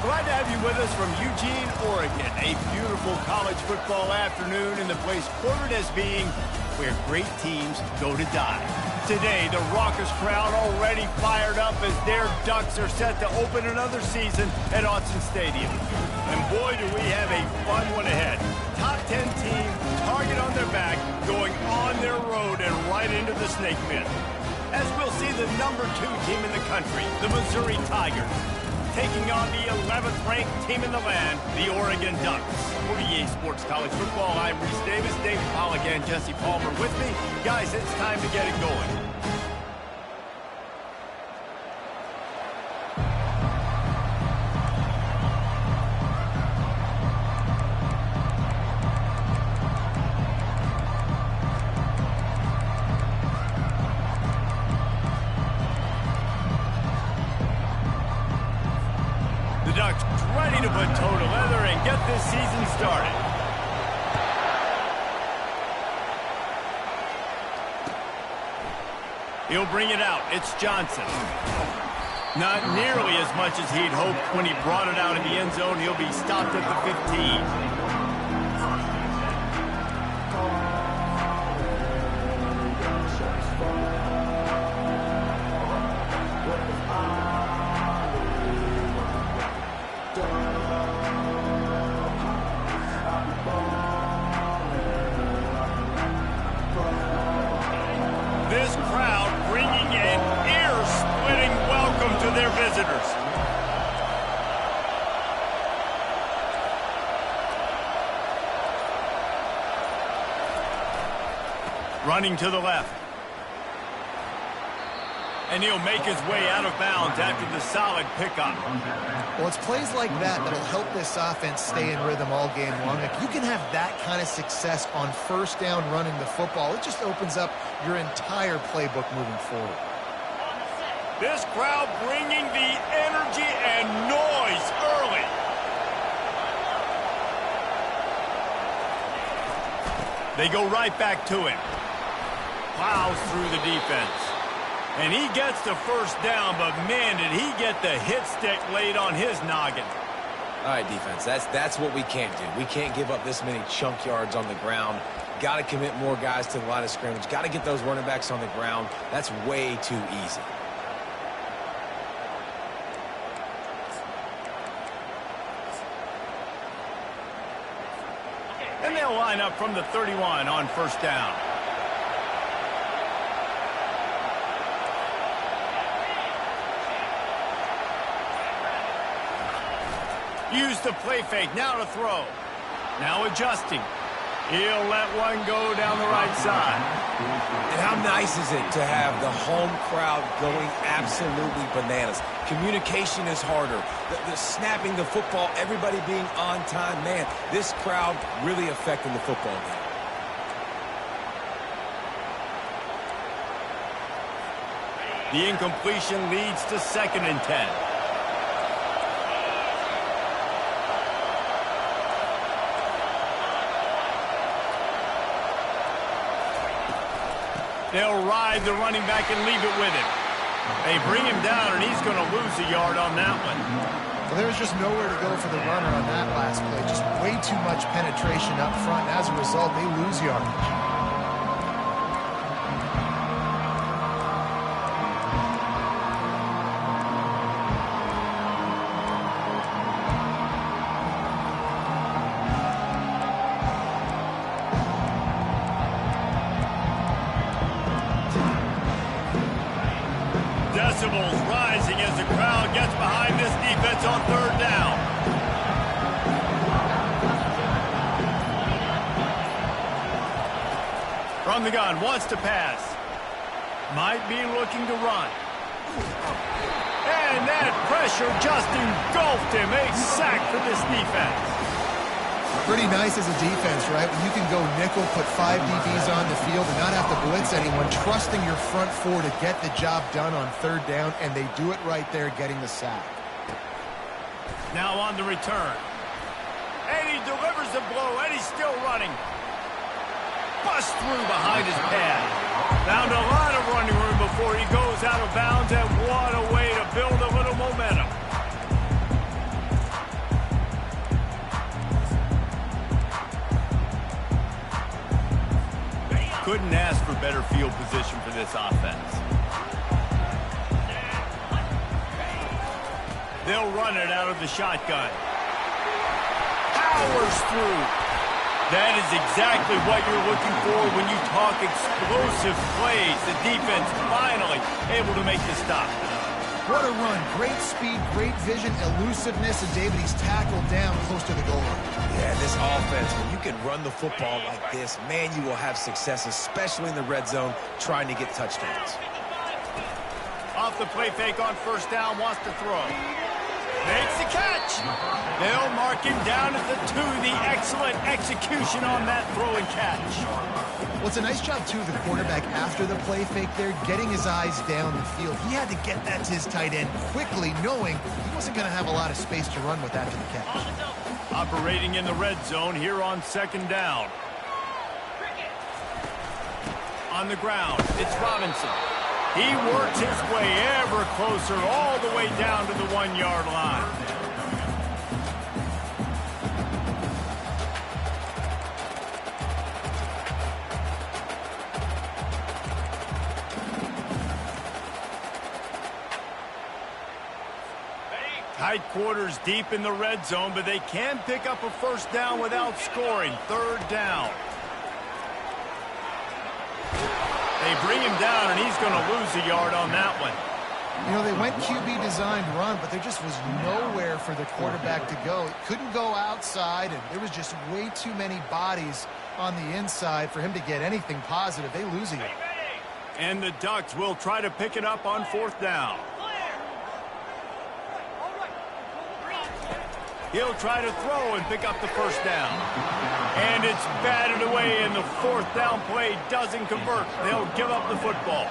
Glad to have you with us from Eugene, Oregon. A beautiful college football afternoon in the place quoted as being where great teams go to die. Today, the raucous crowd already fired up as their Ducks are set to open another season at Autzen Stadium. And boy, do we have a fun one ahead. Top 10 team, target on their back, going on their road and right into the snake pit. As we'll see the number 2 team in the country, the Missouri Tigers, taking on the 11th ranked team in the land, the Oregon Ducks. For EA Sports College Football, I'm Reese Davis, David Pollack, and Jesse Palmer with me. Guys, it's time to get it going. Ducks ready to put toe to leather and get this season started. He'll bring it out. It's Johnson. Not nearly as much as he'd hoped when he brought it out in the end zone. He'll be stopped at the 15. This crowd bringing an ear-splitting welcome to their visitors. Running to the left. And he'll make his way out of bounds after the solid pickup. Well, it's plays like that that'll help this offense stay in rhythm all game long. If you can have that kind of success on first down running the football, it just opens up your entire playbook moving forward. This crowd bringing the energy and noise early. They go right back to him. Plows through the defense. And he gets the first down, but man, did he get the hit stick laid on his noggin. All right, defense, that's what we can't do. We can't give up this many chunk yards on the ground. Got to commit more guys to the line of scrimmage. Got to get those running backs on the ground. That's way too easy. And they'll line up from the 31 on first down. Use the play fake, now to throw. Now adjusting. He'll let one go down the right side. And how nice is it to have the home crowd going absolutely bananas? Communication is harder. The snapping the football, everybody being on time. Man, this crowd really affecting the football game. The incompletion leads to 2nd and 10. They'll ride the running back and leave it with him. They bring him down, and he's going to lose a yard on that one. Well, there's just nowhere to go for the runner on that last play. Just way too much penetration up front. And as a result, they lose yardage. Decibels rising as the crowd gets behind this defense on 3rd down. From the gun, wants to pass. Might be looking to run. And that pressure just engulfed him. A sack for this defense. Pretty nice as a defense, right? When you can go nickel, put 5 DBs on the field and not have to blitz anyone, trusting your front 4 to get the job done on 3rd down, and they do it right there, getting the sack. Now on the return. And he delivers the blow, and he's still running. Bust through behind his pad. Found a lot of running room before he goes out of bounds, and what a way to build a little momentum. couldn't ask for better field position for this offense. They'll run it out of the shotgun. Powers through. That is exactly what you're looking for when you talk explosive plays. The defense finally able to make the stop. What a run. Great speed, great vision, elusiveness, and David, he's tackled down close to the goal line. Yeah, this offense, when you can run the football like this, man, you will have success, especially in the red zone, trying to get touchdowns. Off the play fake on first down, wants to throw. Makes the catch. They'll mark him down at the 2. The excellent execution on that throw and catch. Well, it's a nice job, too, of the quarterback after the play fake there, getting his eyes down the field. He had to get that to his tight end quickly, knowing he wasn't going to have a lot of space to run with after the catch. Operating in the red zone here on second down. On the ground, it's Robinson. He works his way ever closer all the way down to the 1-yard line. Tight quarters deep in the red zone, but they can pick up a first down without scoring. Third down. They bring him down, and he's going to lose a yard on that one. You know, they went QB designed run, but there just was nowhere for the quarterback to go. He couldn't go outside, and there was just way too many bodies on the inside for him to get anything positive. They lose a yard. And the Ducks will try to pick it up on fourth down. He'll try to throw and pick up the first down. And it's batted away, and the fourth down play doesn't convert. They'll give up the football.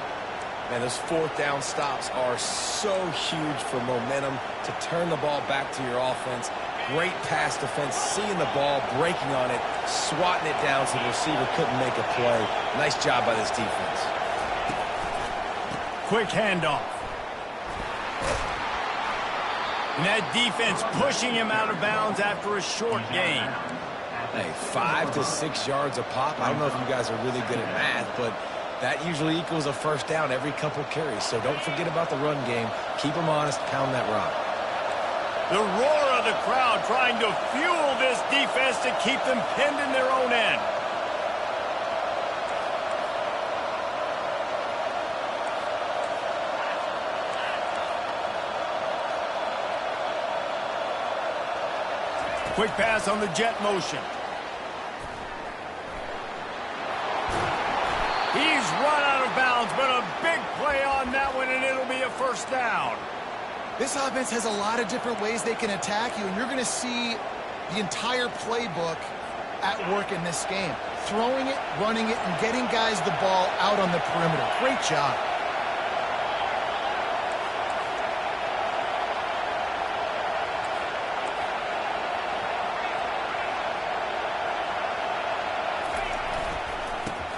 Man, those fourth down stops are so huge for momentum to turn the ball back to your offense. Great pass defense, seeing the ball, breaking on it, swatting it down so the receiver couldn't make a play. Nice job by this defense. Quick handoff. And that defense pushing him out of bounds after a short gain. Hey, 5 to 6 yards a pop. I don't know if you guys are really good at math, but that usually equals a first down every couple carries. So don't forget about the run game. Keep them honest, pound that rock. The roar of the crowd trying to fuel this defense to keep them pinned in their own end. Quick pass on the jet motion. He's run out of bounds, but a big play on that one, and it'll be a first down. This offense has a lot of different ways they can attack you, and you're going to see the entire playbook at work in this game. Throwing it, running it, and getting guys the ball out on the perimeter. Great job.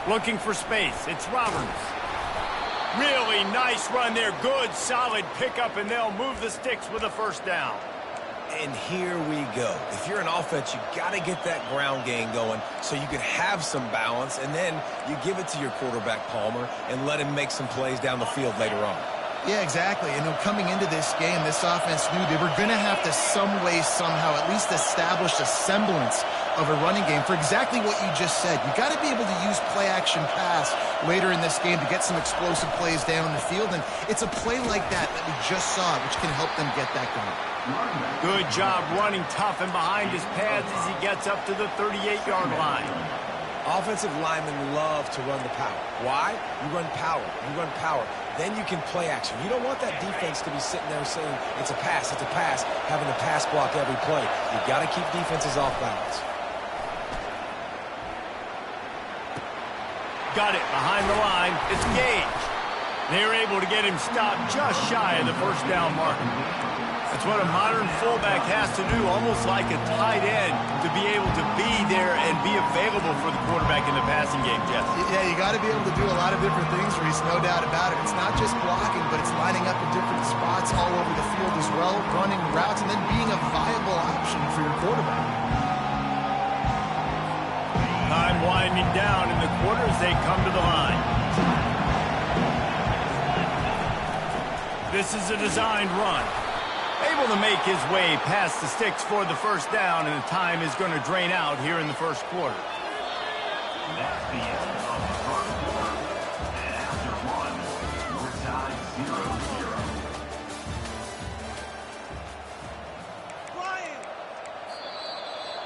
Looking for space. It's Roberts. Really nice run there. Good, solid pickup, and they'll move the sticks with a first down. And here we go. If you're an offense, you got to get that ground game going so you can have some balance, and then you give it to your quarterback, Palmer, and let him make some plays down the field later on. Yeah, exactly. And coming into this game, this offense knew they were going to have to some way, somehow, at least establish a semblance of a running game for exactly what you just said. You got to be able to use play-action pass later in this game to get some explosive plays down the field, and it's a play like that we just saw, which can help them get that going. Good job running tough and behind his pads as he gets up to the 38-yard line. Offensive linemen love to run the power. Why? You run power. You run power. Then you can play action. You don't want that defense to be sitting there saying, it's a pass, having to pass block every play. You got to keep defenses off balance. Got it behind the line. It's Gage. They're able to get him stopped just shy of the first down mark. That's what a modern fullback has to do, almost like a tight end, to be able to be there and be available for the quarterback in the passing game, Jeff. Yeah, you got to be able to do a lot of different things, Reese, no doubt about it. It's not just blocking, but it's lining up in different spots all over the field as well, running routes, and then being a viable option for your quarterback. Time winding winding down in the quarter as they come to the line. This is a designed run. Able to make his way past the sticks for the first down, and the time is going to drain out here in the first quarter. That's the end of the first quarter. And after one, we're tied 0-0.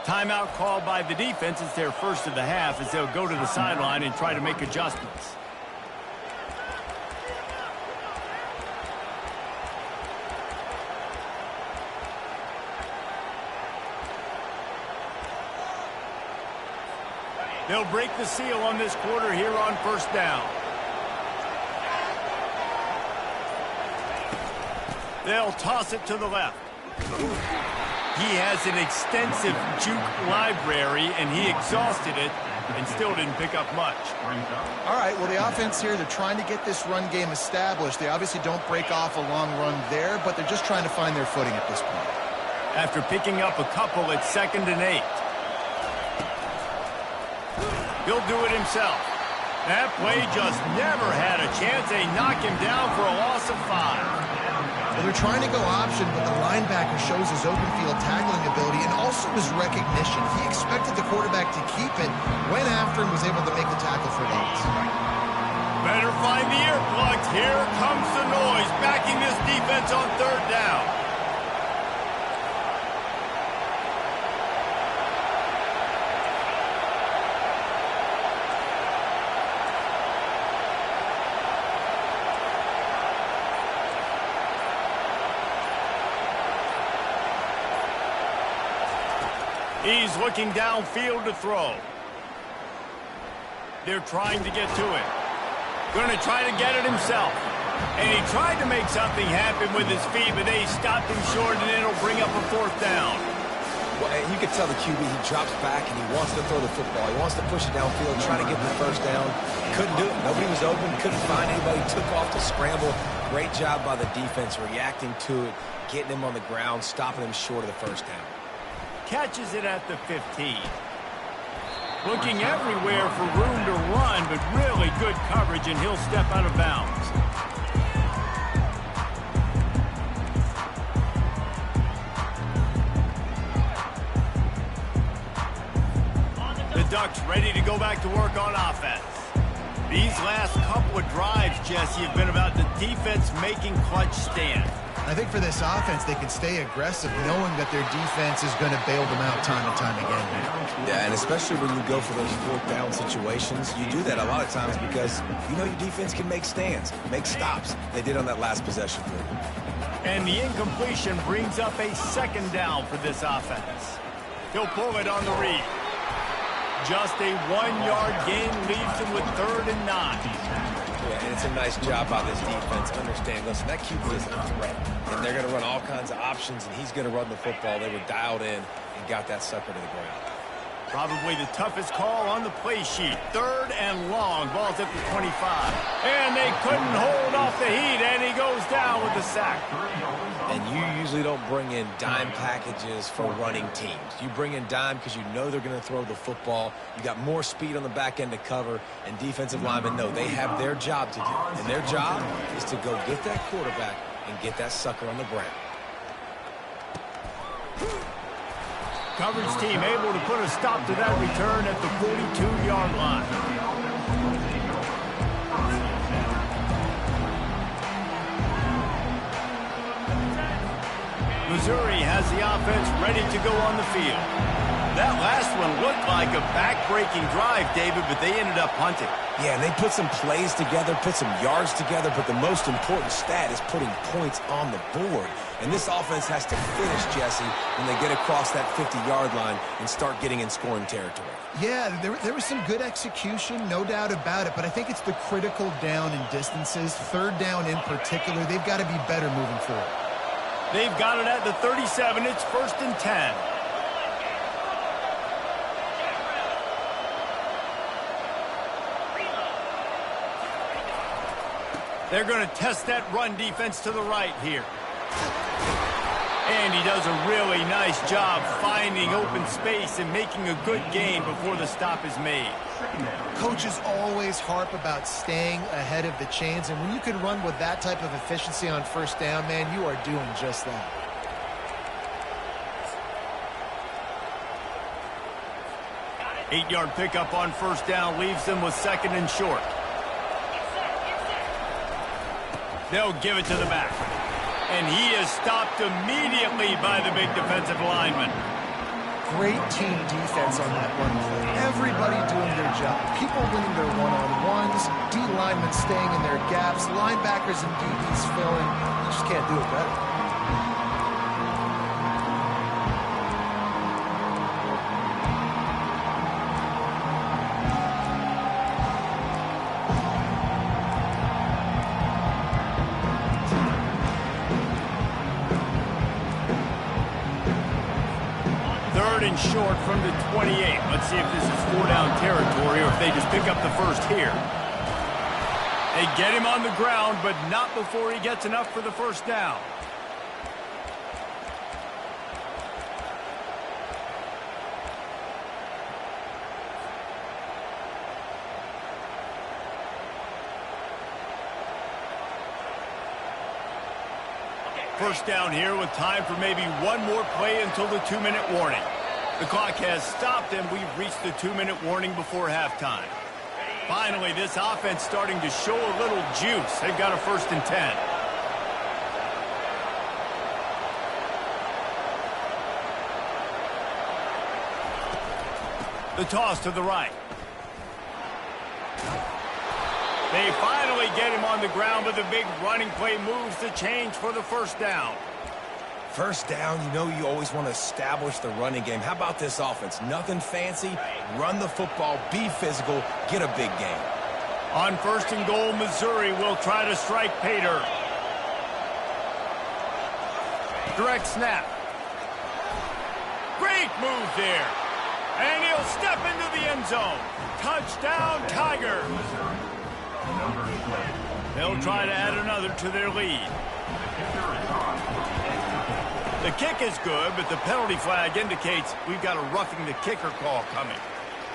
Timeout called by the defense. It's their first of the half as they'll go to the sideline and try to make adjustments. They'll break the seal on this quarter here on first down. They'll toss it to the left. He has an extensive juke library, and he exhausted it and still didn't pick up much. All right, well, the offense here, they're trying to get this run game established. They obviously don't break off a long run there, but they're just trying to find their footing at this point. After picking up a couple at 2nd and 8. He'll do it himself. That play just never had a chance. They knock him down for a loss of 5. Well, they're trying to go option, but the linebacker shows his open field tackling ability and also his recognition. He expected the quarterback to keep it, went after and was able to make the tackle for loss. Better find the earplugs. Here comes the noise, backing this defense on 3rd down. He's looking downfield to throw. They're trying to get to it. Going to try to get it himself. And he tried to make something happen with his feet, but they stopped him short, and it'll bring up a 4th down. Well, you can tell the QB, he drops back, and he wants to throw the football. He wants to push it downfield, trying to get the first down. Couldn't do it. Nobody was open. Couldn't find anybody. Took off to scramble. Great job by the defense reacting to it, getting him on the ground, stopping him short of the first down. Catches it at the 15. Looking everywhere for room to run, but really good coverage, and he'll step out of bounds. The Ducks ready to go back to work on offense. These last couple of drives, Jesse, have been about the defense making clutch stands. I think for this offense, they can stay aggressive knowing that their defense is going to bail them out time and time again. Yeah, and especially when you go for those 4th down situations, you do that a lot of times because you know your defense can make stands, make stops. They did on that last possession for you. And the incompletion brings up a 2nd down for this offense. He'll pull it on the read. Just a 1-yard gain leaves him with 3rd and 9. Yeah, and it's a nice job by this defense. Understand, listen, that QB is a threat. And they're going to run all kinds of options, and he's going to run the football. They were dialed in and got that sucker to the ground. Probably the toughest call on the play sheet. 3rd and long. Ball's at the 25. And they couldn't hold off the heat, and he goes down with the sack. And you usually don't bring in dime packages for running teams. You bring in dime because you know they're going to throw the football. You got more speed on the back end to cover, and defensive linemen know they have their job to do. And their job is to go get that quarterback and get that sucker on the ground. Coverage team able to put a stop to that return at the 42-yard line. Missouri has the offense ready to go on the field. That last one looked like a back-breaking drive, David, but they ended up punting. Yeah, and they put some plays together, put some yards together, but the most important stat is putting points on the board. And this offense has to finish, Jesse, when they get across that 50-yard line and start getting in scoring territory. Yeah, there was some good execution, no doubt about it, but I think it's the critical down and distances, 3rd down in particular. They've got to be better moving forward. They've got it at the 37. It's 1st and 10. They're going to test that run defense to the right here. And he does a really nice job finding open space and making a good gain before the stop is made. Coaches always harp about staying ahead of the chains, and when you can run with that type of efficiency on first down, man, you are doing just that. Eight-yard pickup on first down leaves them with second and short. They'll give it to the back. And he is stopped immediately by the big defensive lineman. Great team defense on that run play. Everybody doing their job. People winning their one-on-ones, D linemen staying in their gaps, linebackers and DBs filling. You just can't do it better. And short from the 28. Let's see if this is four-down territory or if they just pick up the first here. They get him on the ground, but not before he gets enough for the first down. First down here with time for maybe one more play until the 2-minute warning. The clock has stopped, and we've reached the 2-minute warning before halftime. Finally, this offense starting to show a little juice. They've got a 1st and 10. The toss to the right. They finally get him on the ground, but the big running play moves the change for the first down. First down, you know you always want to establish the running game. How about this offense? Nothing fancy. Run the football, be physical, get a big gain. On 1st and goal, Missouri will try to strike Pater. Direct snap. Great move there. And he'll step into the end zone. Touchdown, Tigers. They'll try to add another to their lead. The kick is good, but the penalty flag indicates we've got a roughing the kicker call coming.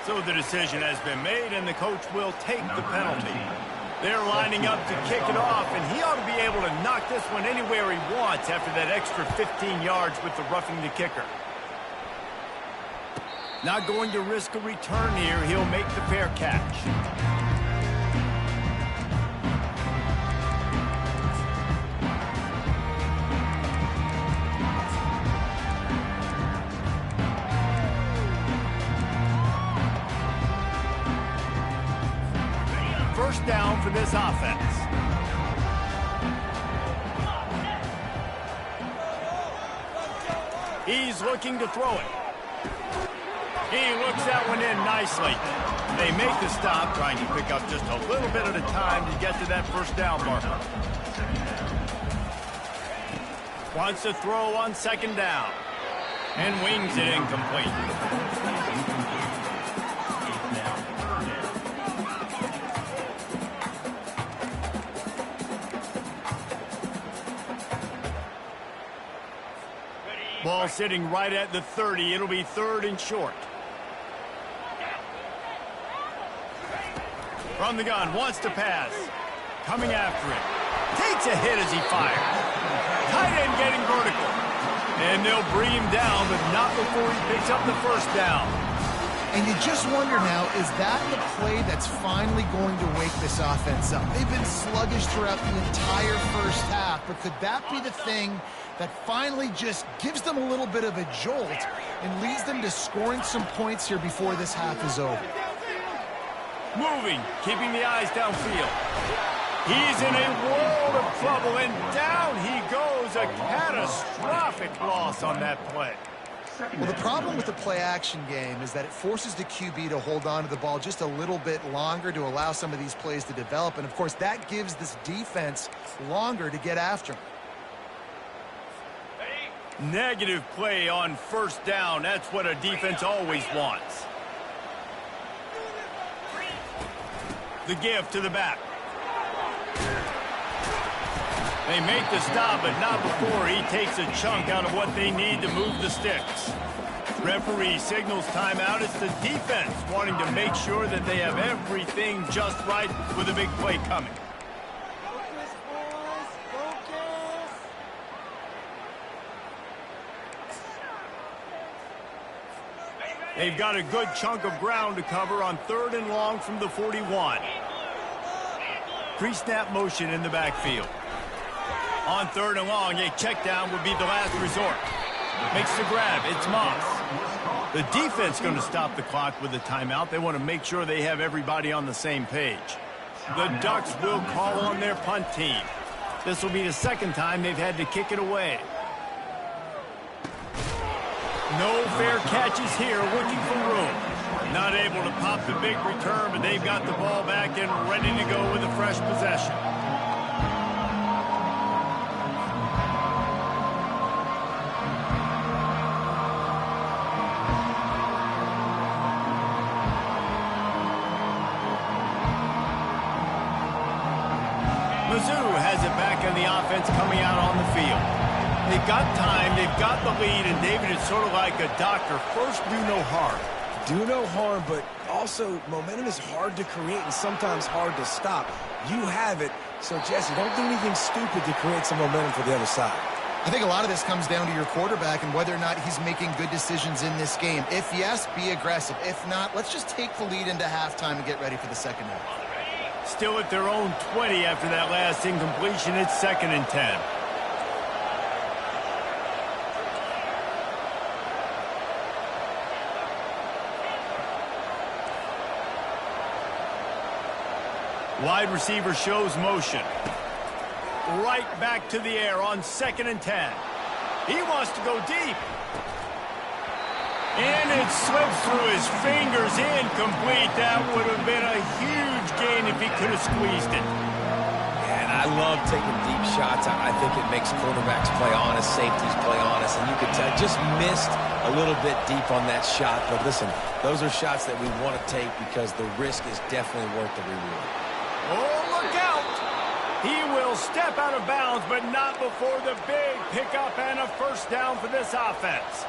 So the decision has been made, and the coach will take the penalty. They're lining up to kick it off, and he ought to be able to knock this one anywhere he wants after that extra 15 yards with the roughing the kicker. Not going to risk a return here. He'll make the fair catch. First down for this offense. He's looking to throw it. He looks that one in nicely. They make the stop, trying to pick up just a little bit at a time to get to that first down marker. Wants to throw on 2nd down. And wings it incomplete. Ball sitting right at the 30. It'll be 3rd and short. From the gun, wants to pass. Coming after him. Takes a hit as he fires. Tight end getting vertical. And they'll bring him down, but not before he picks up the first down. And you just wonder now, is that the play that's finally going to wake this offense up? They've been sluggish throughout the entire first half, but could that be the thing that finally just gives them a little bit of a jolt and leads them to scoring some points here before this half is over? Moving, keeping the eyes downfield. He's in a world of trouble, and down he goes. A catastrophic loss on that play. Well, the problem with the play-action game is that it forces the QB to hold on to the ball just a little bit longer to allow some of these plays to develop. And, of course, that gives this defense longer to get after him. Negative play on first down. That's what a defense always wants. The give to the back. They make the stop, but not before he takes a chunk out of what they need to move the sticks. Referee signals timeout. It's the defense wanting to make sure that they have everything just right with a big play coming. Focus, boys. Focus. They've got a good chunk of ground to cover on 3rd and long from the 41. Pre-snap motion in the backfield. On 3rd and long, a check down would be the last resort. Makes the grab. It's Moss. The defense going to stop the clock with a timeout. They want to make sure they have everybody on the same page. The Ducks will call on their punt team. This will be the second time they've had to kick it away. No fair catches here, looking for room. Not able to pop the big return, but they've got the ball back and ready to go with a fresh possession. Mizzou has it back on the offense coming out on the field. They've got time, they've got the lead, and David is sort of like a doctor. First, do no harm. Do no harm, but also momentum is hard to create and sometimes hard to stop. You have it, so Jesse, don't do anything stupid to create some momentum for the other side. I think a lot of this comes down to your quarterback and whether or not he's making good decisions in this game. If yes, be aggressive. If not, let's just take the lead into halftime and get ready for the second half. Still at their own 20 after that last incompletion. It's 2nd and 10. Wide receiver shows motion. Right back to the air on 2nd and 10. He wants to go deep. And it slips through his fingers, incomplete. That would have been a huge gain if he could have squeezed it. And I love taking deep shots. I think it makes quarterbacks play honest, safeties play honest, and you could tell just missed a little bit deep on that shot. But listen, those are shots that we want to take because the risk is definitely worth the reward. Oh, look out! He will step out of bounds, but not before the big pickup and a first down for this offense.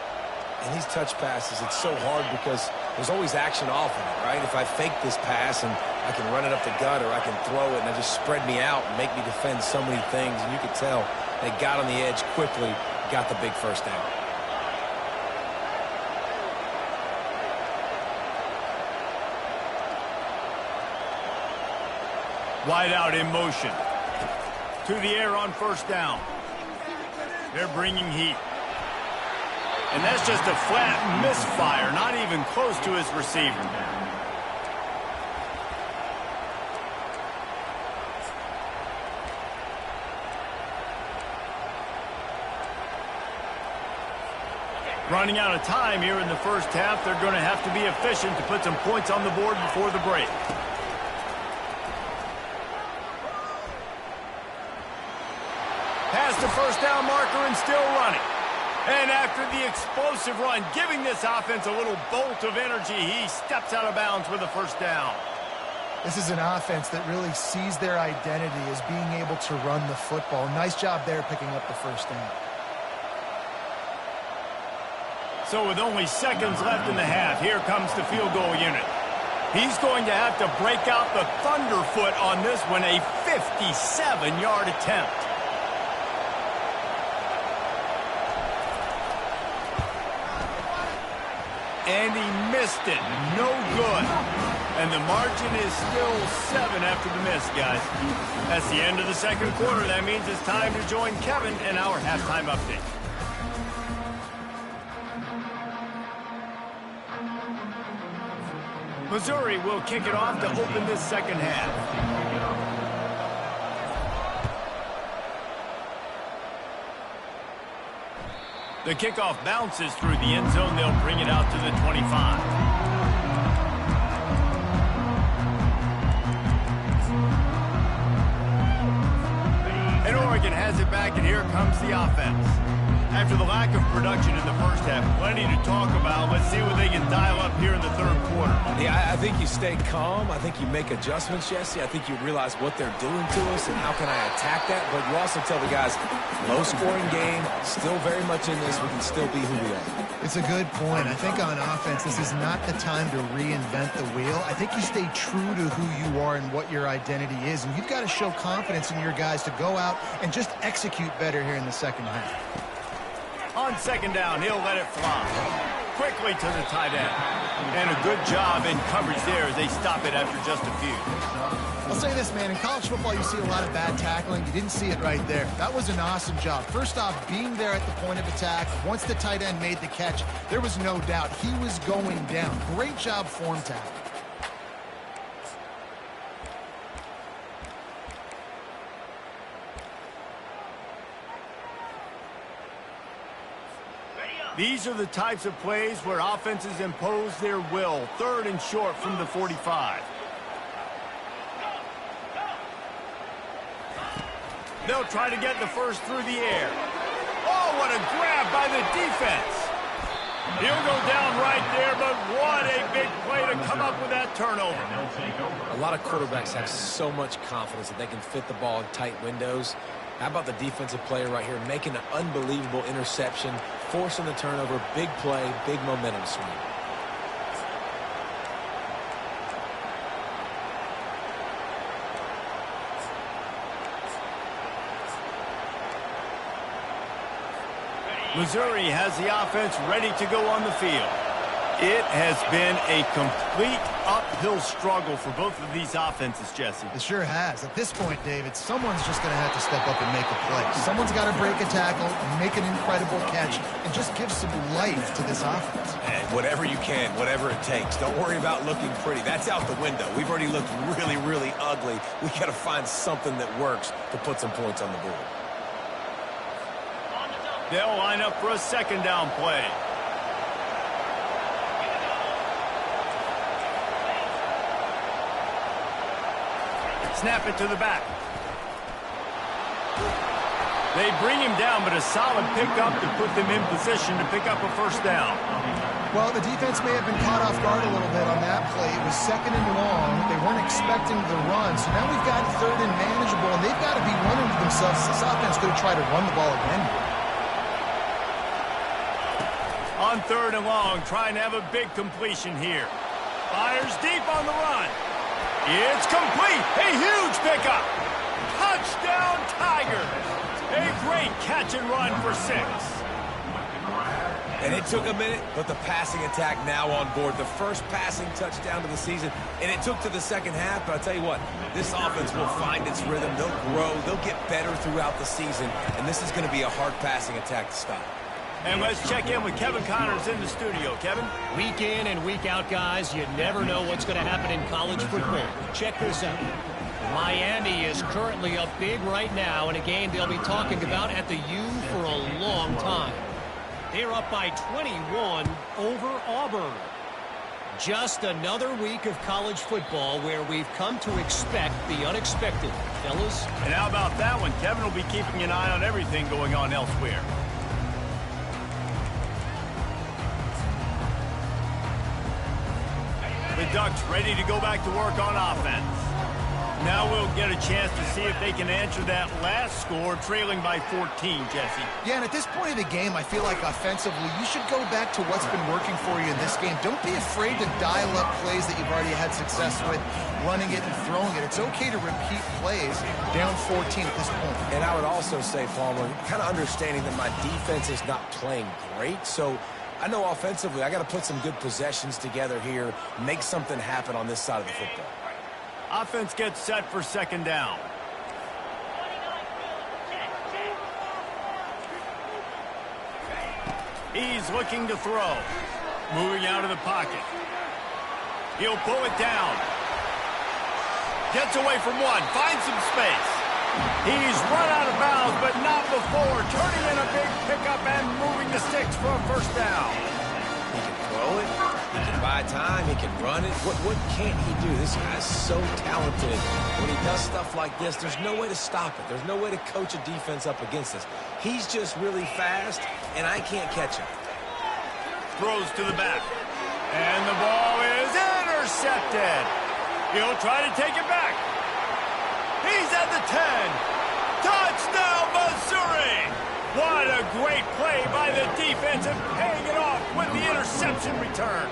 And these touch passes, it's so hard because there's always action off of it, right? If I fake this pass and I can run it up the gut or I can throw it and it just spread me out and make me defend so many things. And you could tell they got on the edge quickly, got the big first down. Wide out in motion. To the air on first down. They're bringing heat. And that's just a flat misfire, not even close to his receiver. Running out of time here in the first half. They're going to have to be efficient to put some points on the board before the break. Past the first down marker and still running. And after the explosive run, giving this offense a little bolt of energy, he steps out of bounds with a first down. This is an offense that really sees their identity as being able to run the football. Nice job there picking up the first down. So with only seconds left in the half, here comes the field goal unit. He's going to have to break out the thunderfoot on this one, a 57-yard attempt. And he missed it. No good. And the margin is still 7 after the miss, guys. That's the end of the second quarter. That means it's time to join Kevin in our halftime update. Missouri will kick it off to open this second half. The kickoff bounces through the end zone. They'll bring it out to the 25. And Oregon has it back, and here comes the offense. After the lack of production in the first half, plenty to talk about. Let's see what they can dial up here in the third quarter. Yeah, I think you stay calm. I think you make adjustments, Jesse. I think you realize what they're doing to us and how can I attack that. But you also tell the guys, low-scoring game, still very much in this. We can still be who we are. It's a good point. I think on offense, this is not the time to reinvent the wheel. I think you stay true to who you are and what your identity is. And you've got to show confidence in your guys to go out and just execute better here in the second half. On second down, he'll let it fly. Quickly to the tight end. And a good job in coverage there as they stop it after just a few. I'll say this, man. In college football, you see a lot of bad tackling. You didn't see it right there. That was an awesome job. First off, being there at the point of attack. Once the tight end made the catch, there was no doubt he was going down. Great job form tackle. These are the types of plays where offenses impose their will. Third and short from the 45. They'll try to get the first through the air. Oh, what a grab by the defense. He'll go down right there, but what a big play to come up with that turnover. A lot of quarterbacks have so much confidence that they can fit the ball in tight windows. How about the defensive player right here making an unbelievable interception, forcing the turnover, big play, big momentum swing. Missouri has the offense ready to go on the field. It has been a complete uphill struggle for both of these offenses, Jesse. It sure has. At this point, David, someone's just going to have to step up and make a play. Someone's got to break a tackle, make an incredible catch, and just give some life to this offense. And whatever you can, whatever it takes. Don't worry about looking pretty. That's out the window. We've already looked really, really ugly. We got to find something that works to put some points on the board. They'll line up for a second down play. Snap it to the back. They bring him down, but a solid pickup to put them in position to pick up a first down. Well, the defense may have been caught off guard a little bit on that play. It was second and long. They weren't expecting the run. So now we've got third and manageable, and they've got to be wondering to themselves, this offense could try to run the ball again. On third and long, trying to have a big completion here. Fires deep on the run. It's complete. A huge pickup. Touchdown, Tigers. A great catch and run for 6. And it took a minute, but the passing attack now on board. The first passing touchdown of the season, and it took to the second half. But I'll tell you what, this offense will find its rhythm. They'll grow. They'll get better throughout the season, and this is going to be a hard passing attack to stop. And let's check in with Kevin Connors in the studio. Kevin? Week in and week out, guys, you never know what's going to happen in college football. Check this out. Miami is currently up big right now in a game they'll be talking about at the U for a long time. They're up by 21 over Auburn. Just another week of college football where we've come to expect the unexpected, fellas. And how about that one? Kevin will be keeping an eye on everything going on elsewhere. The Ducks ready to go back to work on offense. Now we'll get a chance to see if they can answer that last score, trailing by 14, Jesse. Yeah, and at this point of the game, I feel like offensively, you should go back to what's been working for you in this game. Don't be afraid to dial up plays that you've already had success with, running it and throwing it. It's okay to repeat plays down 14 at this point. And I would also say, Palmer, kind of understanding that my defense is not playing great, so I know offensively I got to put some good possessions together here, make something happen on this side of the football. Offense gets set for second down. He's looking to throw. Moving out of the pocket. He'll pull it down. Gets away from one. Finds some space. He's run out of bounds, but not before. Turning in a big pickup and moving the sticks for a first down. He can throw it. He can buy time. He can run it. What can't he do? This guy's so talented. When he does stuff like this, there's no way to stop it. There's no way to coach a defense up against this. He's just really fast, and I can't catch him. Throws to the back. And the ball is intercepted. He'll try to take it back. He's at the 10. Touchdown, Missouri! What a great play by the defense and paying it off with the interception return.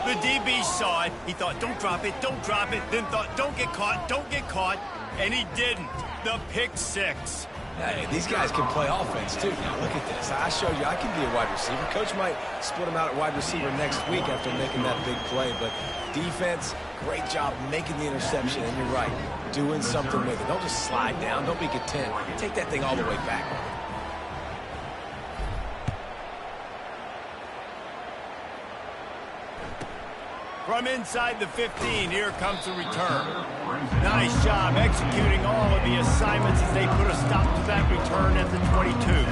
The DB saw it. He thought, don't drop it, don't drop it. Then thought, don't get caught. And he didn't. The pick six. Hey, these guys can play offense, too. Now, look at this. I showed you I can be a wide receiver. Coach might split them out at wide receiver next week after making that big play. But defense, great job making the interception. And you're right, doing something with it. Don't just slide down. Don't be content. Take that thing all the way back. From inside the 15, here comes the return. Nice job executing all of the assignments as they put a stop to that return at the 22.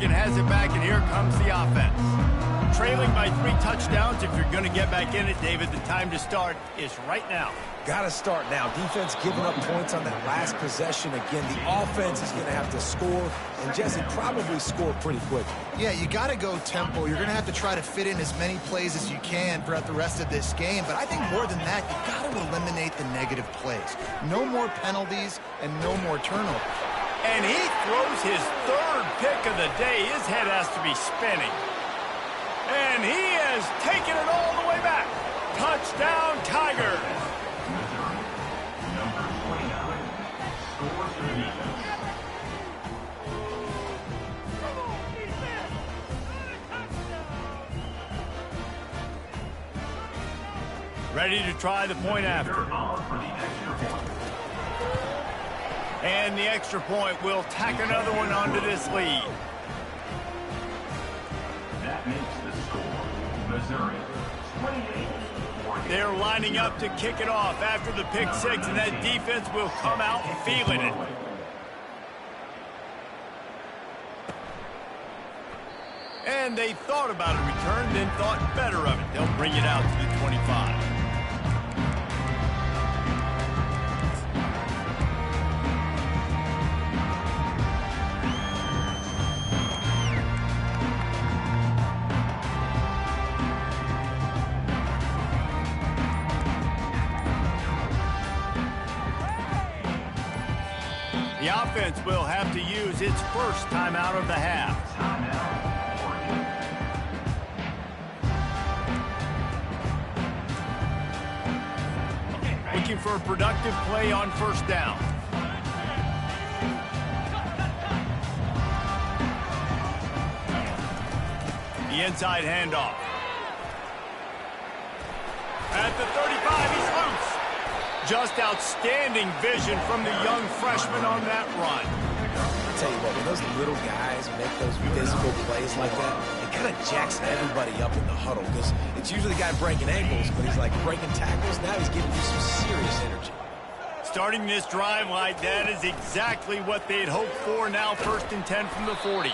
Has it back, and here comes the offense. Trailing by 3 touchdowns. If you're going to get back in it, David, the time to start is right now. Got to start now. Defense giving up points on that last possession. Again, the offense is going to have to score, and Jesse probably score pretty quick. Yeah, you got to go tempo. You're going to have to try to fit in as many plays as you can throughout the rest of this game. But I think more than that, you got to eliminate the negative plays. No more penalties and no more turnovers. And he throws his 3rd pick of the day. His head has to be spinning. And he has taken it all the way back. Touchdown, Tigers. Number 29 scores for the defense. Ready to try the point after. Ball for the extra point. And the extra point will tack another one onto this lead. That makes the score Missouri 28. They're lining up to kick it off after the pick six, and that defense will come out feeling it. And they thought about a return, then thought better of it. They'll bring it out to the 25. The offense will have to use its first timeout of the half. Looking for a productive play on first down. The inside handoff. At the 35, he's loose. Just outstanding vision from the young freshman on that run. I'll tell you what, when those little guys make those physical plays like that, it kind of jacks everybody up in the huddle because it's usually the guy breaking ankles, but he's like breaking tackles. Now he's giving you some serious energy. Starting this drive like that is exactly what they'd hoped for. Now 1st and 10 from the 40.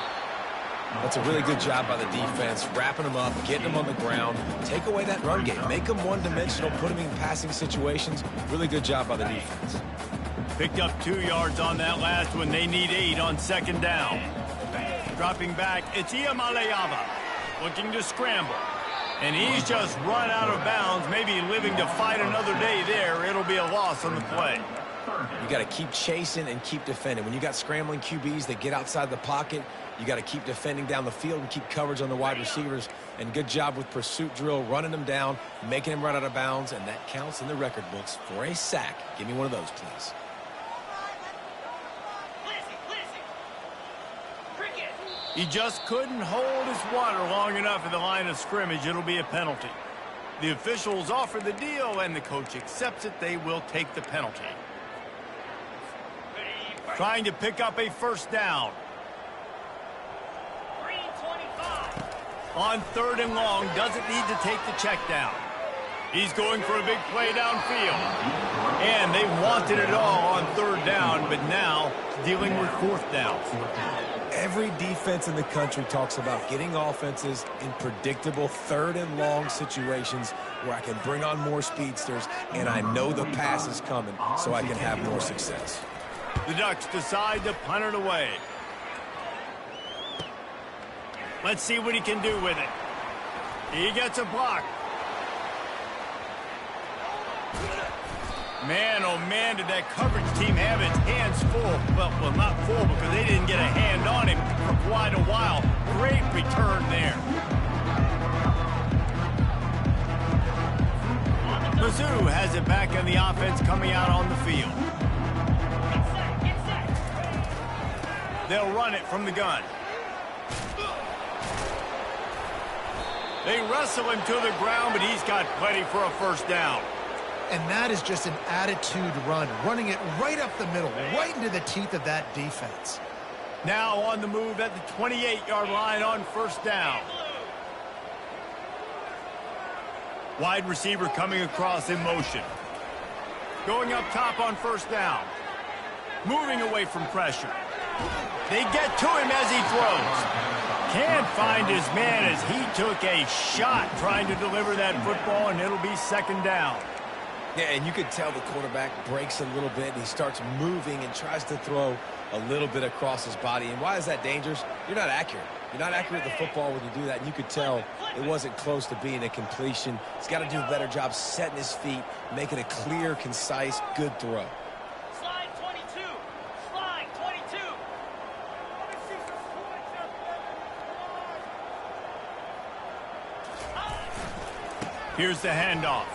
That's a really good job by the defense, wrapping them up, getting them on the ground, take away that run game, make them one-dimensional, put them in passing situations. Really good job by the defense. Picked up 2 yards on that last one. They need 8 on 2nd down. Dropping back, it's Iamaleava looking to scramble. And he's just run out of bounds, maybe living to fight another day there. It'll be a loss on the play. You got to keep chasing and keep defending. When you got scrambling QBs that get outside the pocket, you got to keep defending down the field and keep coverage on the wide receivers. And good job with pursuit drill, running them down, making them run out of bounds, and that counts in the record books for a sack. Give me one of those, please. He just couldn't hold his water long enough in the line of scrimmage. It'll be a penalty. The officials offer the deal, and the coach accepts it. They will take the penalty. Trying to pick up a first down. On 3rd and long, doesn't need to take the check down. He's going for a big play downfield. And they wanted it all on 3rd down, but now dealing with 4th down. Every defense in the country talks about getting offenses in predictable 3rd and long situations where I can bring on more speedsters and I know the pass is coming so I can have more success. The Ducks decide to punt it away. Let's see what he can do with it. He gets a block. Man, oh man, did that coverage team have its hands full. Well, not full because they didn't get a hand on him for quite a while. Great return there. Mizzou has it back on the offense coming out on the field. They'll run it from the gun. They wrestle him to the ground, but he's got plenty for a 1st down. And that is just an attitude run, running it right up the middle, right into the teeth of that defense. Now on the move at the 28-yard line on 1st down. Wide receiver coming across in motion. Going up top on 1st down. Moving away from pressure. They get to him as he throws. Can't find his man as he took a shot trying to deliver that football, and it'll be 2nd down. Yeah, and you can tell the quarterback breaks a little bit, and he starts moving and tries to throw a little bit across his body. And why is that dangerous? You're not accurate. You're not accurate with the football when you do that. And you could tell it wasn't close to being a completion. He's got to do a better job setting his feet, making a clear, concise, good throw. Slide 22. Slide 22. Here's the handoff.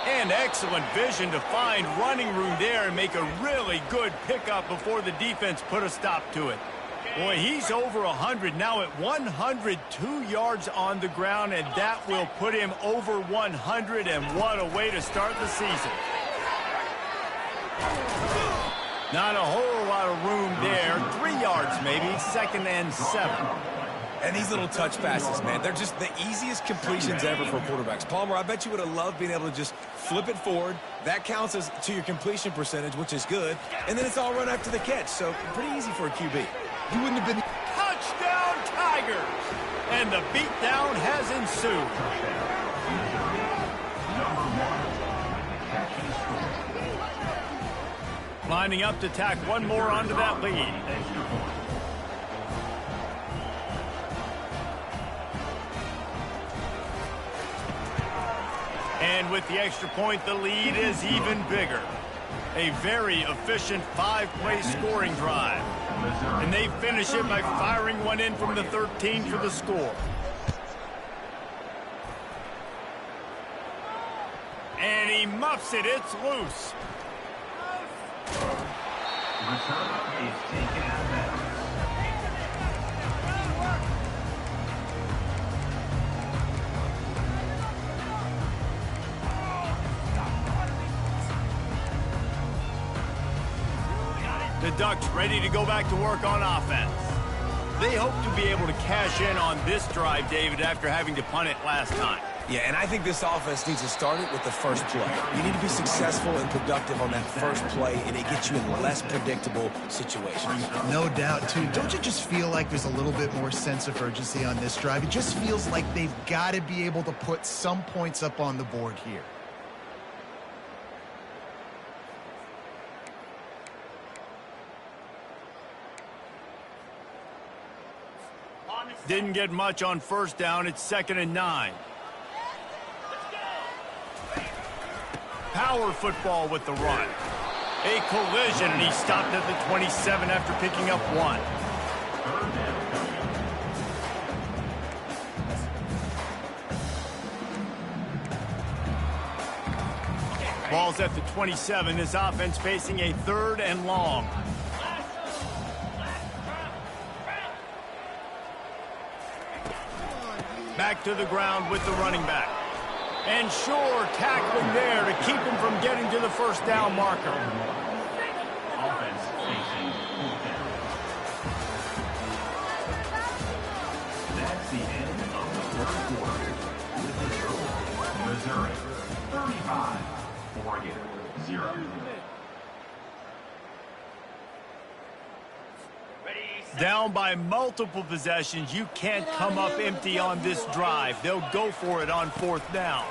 And excellent vision to find running room there and make a really good pickup before the defense put a stop to it. Boy, he's over 100 now at 102 yards on the ground, and that will put him over 100, and what a way to start the season. Not a whole lot of room there. 3 yards maybe, 2nd and 7. And these little touch passes, man, they're just the easiest completions ever for quarterbacks. Palmer, I bet you would have loved being able to just flip it forward. That counts as to your completion percentage, which is good. And then it's all run after the catch, so pretty easy for a QB. You wouldn't have been... Touchdown, Tigers! And the beatdown has ensued. Lining up to tack one more onto that lead. And with the extra point, the lead is even bigger. A very efficient 5-play scoring drive. And they finish it by firing one in from the 13 for the score. And he muffs it. It's loose. Return is taken out of bounds. The Ducks ready to go back to work on offense. They hope to be able to cash in on this drive, David, after having to punt it last time. Yeah, and I think this offense needs to start it with the first play. You need to be successful and productive on that first play, and it gets you in less predictable situations. No doubt, too. Don't you just feel like there's a little bit more sense of urgency on this drive? It just feels like they've got to be able to put some points up on the board here. Didn't get much on 1st down. It's 2nd and 9. Power football with the run. A collision, and he stopped at the 27 after picking up 1. Ball's at the 27. This offense facing a 3rd and long. Back to the ground with the running back. And sure, tackling there to keep him from getting to the 1st down marker. Offense facing 4th down. Down by multiple possessions, you can't come up empty on this drive. They'll go for it on 4th down.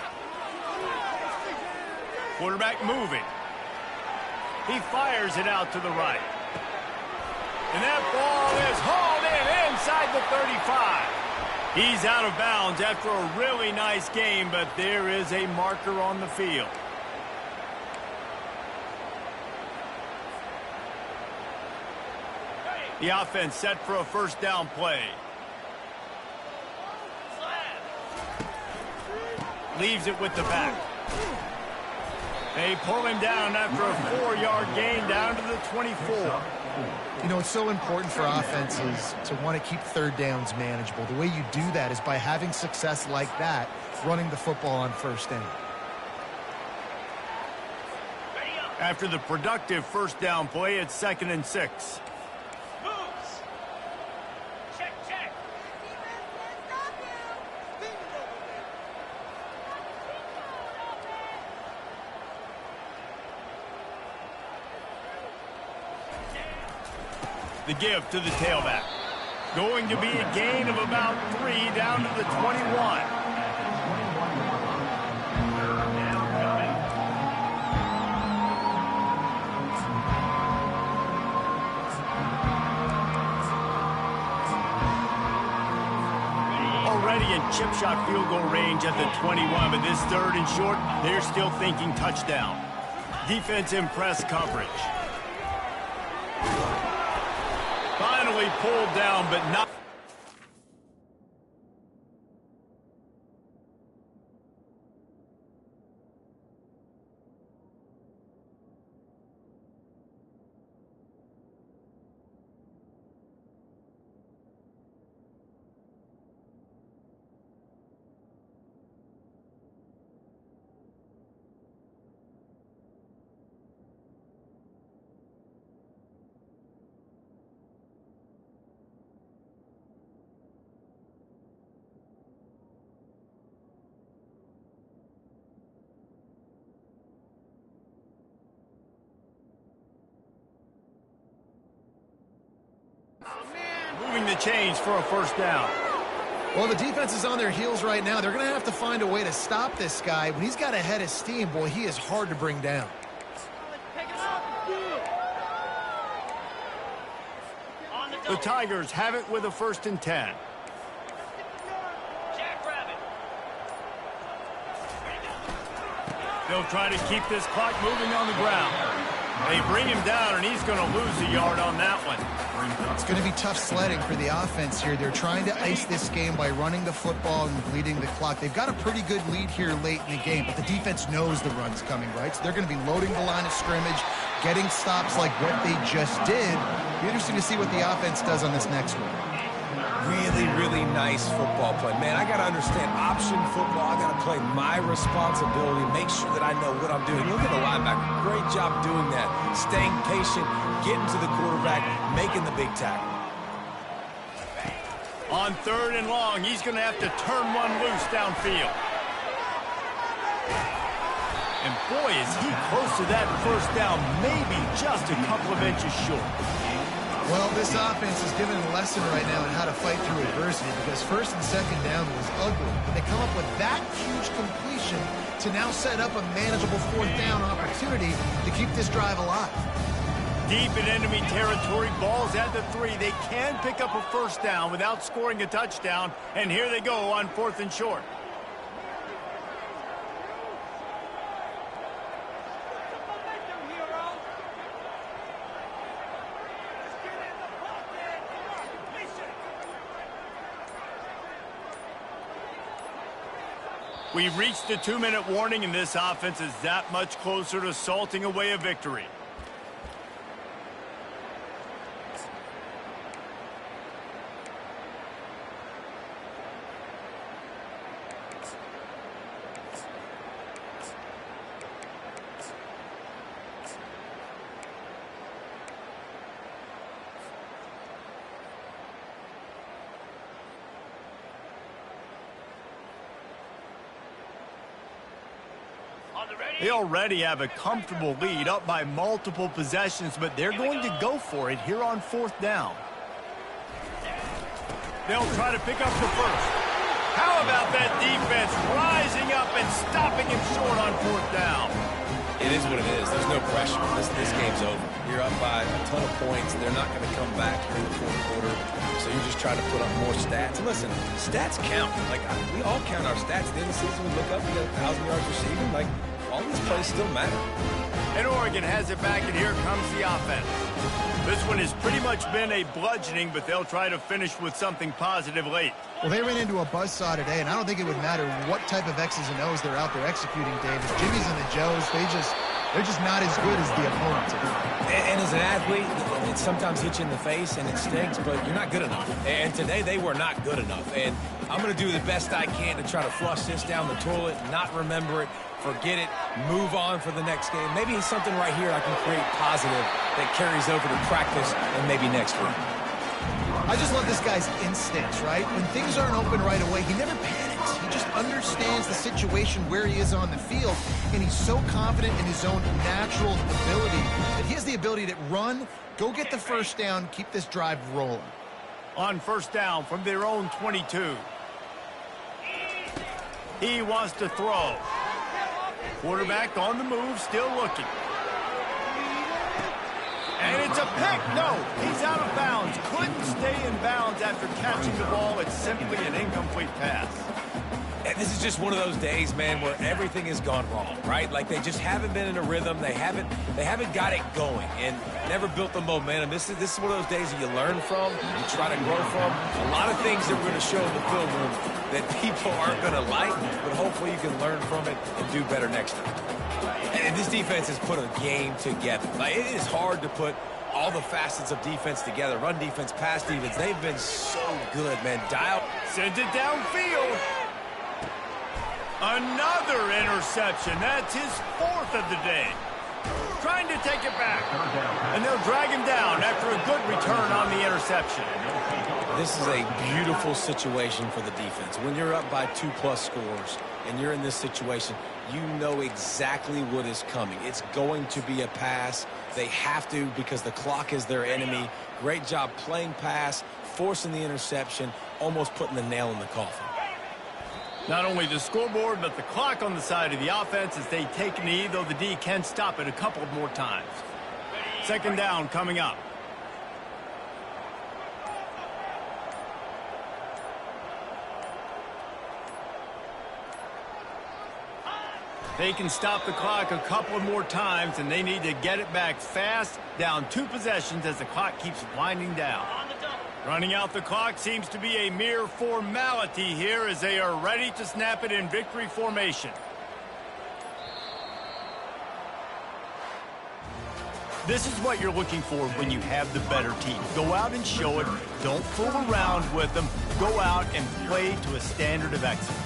Quarterback moving. He fires it out to the right. And that ball is hauled in inside the 35. He's out of bounds after a really nice game, but there is a marker on the field. The offense set for a 1st down play. Leaves it with the back. They pull him down after a 4-yard gain down to the 24. You know, it's so important for offenses to want to keep 3rd downs manageable. The way you do that is by having success like that, running the football on 1st down. After the productive 1st down play, it's 2nd and 6. The give to the tailback. Going to be a gain of about 3 down to the 21. Already in chip shot field goal range at the 21, but this 3rd and short, they're still thinking touchdown. Defense in press coverage. Finally pulled down, but not. Moving the chains for a 1st down. Well, the defense is on their heels right now. They're going to have to find a way to stop this guy. When he's got a head of steam, boy, he is hard to bring down. The Tigers have it with a 1st and 10. They'll try to keep this clock moving on the ground. They bring him down, and he's going to lose a yard on that one. It's going to be tough sledding for the offense here. They're trying to ice this game by running the football and bleeding the clock. They've got a pretty good lead here late in the game, but the defense knows the run's coming, right? So they're going to be loading the line of scrimmage, getting stops like what they just did. It'll be interesting to see what the offense does on this next one. Really, really nice football play. Man, I got to understand option football. I got to play my responsibility, make sure that I know what I'm doing. Look at the linebacker. Great job doing that. Staying patient, getting to the quarterback, making the big tackle. On 3rd and long, he's going to have to turn one loose downfield. And boy, is he close to that 1st down, maybe just a couple of inches short. Well, this offense is given a lesson right now on how to fight through adversity because 1st and 2nd down was ugly. But they come up with that huge completion to now set up a manageable 4th down opportunity to keep this drive alive. Deep in enemy territory, balls at the 3. They can pick up a 1st down without scoring a touchdown. And here they go on 4th and short. We've reached the 2-minute warning, and this offense is that much closer to salting away a victory. They already have a comfortable lead up by multiple possessions, but they're going to go for it here on 4th down. They'll try to pick up the first. How about that defense rising up and stopping him short on fourth down? It is what it is. There's no pressure. This game's over. You're up by a ton of points. They're not going to come back in the fourth quarter. So you're just trying to put up more stats. And listen, stats count. Like, we all count our stats. At the end of the season, we look up, we got 1,000 yards receiving. Like, all these plays still matter. And Oregon has it back, and here comes the offense. This one has pretty much been a bludgeoning, but they'll try to finish with something positive late. Well, they ran into a buzzsaw today, and I don't think it would matter what type of X's and O's they're out there executing, Davis. Jimmy's and the Joes, they're just not as good as the opponent. And as an athlete, it sometimes hits you in the face, and it stinks, but you're not good enough. And today, they were not good enough. And I'm going to do the best I can to try to flush this down the toilet, not remember it, forget it, move on for the next game. Maybe it's something right here I can create positive that carries over to practice and maybe next week. I just love this guy's instincts, right? When things aren't open right away, he never panics. He just understands the situation where he is on the field, and he's so confident in his own natural ability that he has the ability to run, go get the first down, keep this drive rolling. On first down from their own 22. He wants to throw. Quarterback on the move, still looking. And it's a pick. No, he's out of bounds. Couldn't stay in bounds after catching the ball. It's simply an incomplete pass. And this is just one of those days, man, where everything has gone wrong, right? Like they just haven't been in a rhythm. They haven't got it going and never built the momentum. This is one of those days that you learn from, you try to grow from. A lot of things that we're going to show in the film room that people aren't going to like, but hopefully you can learn from it and do better next time. And this defense has put a game together. Like, it is hard to put all the facets of defense together. Run defense, pass defense. They've been so good, man. Dial. Sends it downfield. Another interception. That's his fourth of the day. Trying to take it back. And they'll drag him down after a good return on the interception. This is a beautiful situation for the defense. When you're up by 2+ scores and you're in this situation, you know exactly what is coming. It's going to be a pass. They have to because the clock is their enemy. Great job playing pass, forcing the interception, almost putting the nail in the coffin. Not only the scoreboard, but the clock on the side of the offense as they take a knee, though the D can stop it a couple more times. Second down coming up. They can stop the clock a couple more times, and they need to get it back fast, down 2 possessions as the clock keeps winding down. Running out the clock seems to be a mere formality here as they are ready to snap it in victory formation. This is what you're looking for when you have the better team. Go out and show it. Don't fool around with them. Go out and play to a standard of excellence.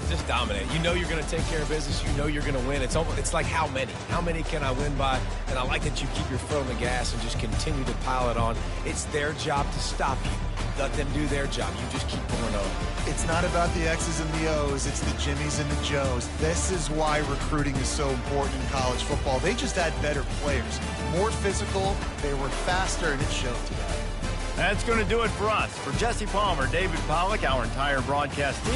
Just dominate. You know you're going to take care of business. You know you're going to win. It's like how many? How many can I win by? And I like that you keep your foot on the gas and just continue to pile it on. It's their job to stop you. Let them do their job. You just keep going on. It's not about the X's and the O's. It's the Jimmies and the Joes. This is why recruiting is so important in college football. They just had better players. More physical. They were faster, and it showed today. That's going to do it for us. For Jesse Palmer, David Pollack, our entire broadcast team.